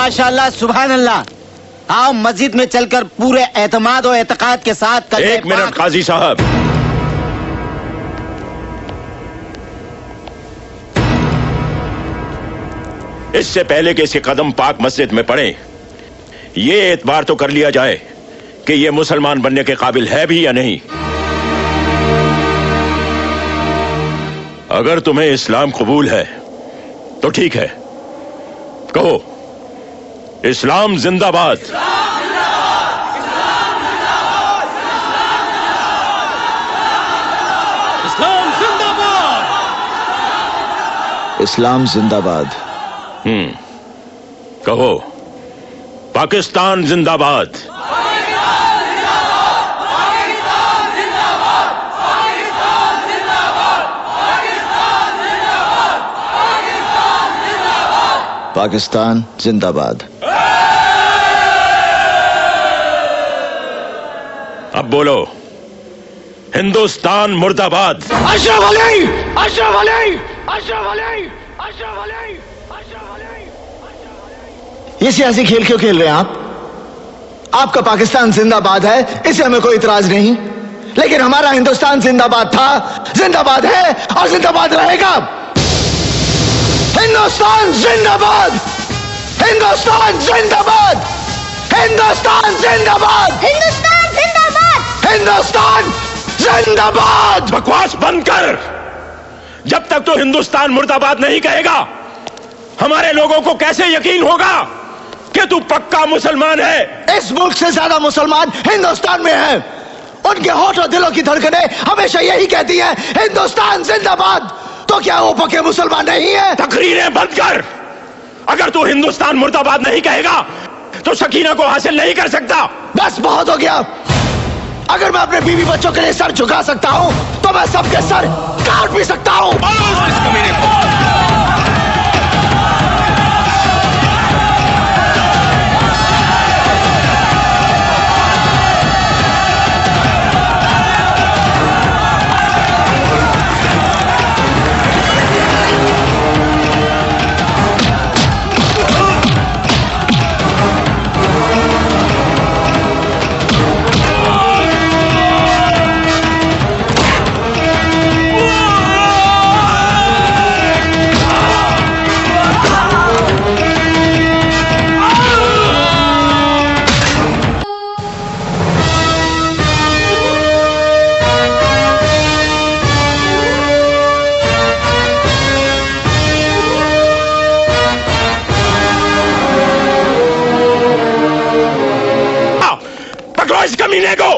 माशाल्लाह सुभान अल्लाह। आओ मस्जिद में चलकर पूरे एतमाद और एतकाद के साथ एक मिनट काजी साहब, इससे पहले कि इसके कदम पाक मस्जिद में पड़े, ये एतबार तो कर लिया जाए कि ये मुसलमान बनने के काबिल है भी या नहीं। अगर तुम्हें इस्लाम कबूल है तो ठीक है, कहो इस्लाम जिंदाबाद। इस्लाम जिंदाबाद। इस्लाम जिंदाबाद। कहो पाकिस्तान जिंदाबाद। पाकिस्तान जिंदाबाद। अब बोलो हिंदुस्तान मुर्दाबाद। अशरफ अली, अशरफ अली, अशरफ अली, अशरफ अली, अशरफ अली। ये सियासी खेल क्यों खेल रहे हैं आप? आपका पाकिस्तान जिंदाबाद है, इसे हमें कोई इतराज नहीं, लेकिन हमारा हिंदुस्तान जिंदाबाद था, जिंदाबाद है और जिंदाबाद रहेगा। हिंदुस्तान जिंदाबाद, हिंदुस्तान जिंदाबाद, हिंदुस्तान जिंदाबाद, हिंदुस्तान जिंदाबाद, हिंदुस्तान जिंदाबाद। बकवास बंद कर। जब तक तो हिंदुस्तान मुर्दाबाद नहीं कहेगा, हमारे लोगों को कैसे यकीन होगा कि तू पक्का मुसलमान है? इस मुल्क से ज्यादा मुसलमान हिंदुस्तान में हैं। उनके होठ और दिलों की धड़कनें हमेशा यही कहती हैं, हिंदुस्तान जिंदाबाद। तो क्या वो पक्के मुसलमान नहीं है? तकरीरें बंद कर। अगर तू हिंदुस्तान मुर्दाबाद नहीं कहेगा तो सकीना को हासिल नहीं कर सकता। बस बहुत हो गया। अगर मैं अपने बीवी बच्चों के लिए सर झुका सकता हूं तो मैं सबके सर काट भी सकता हूं। इस कमीने को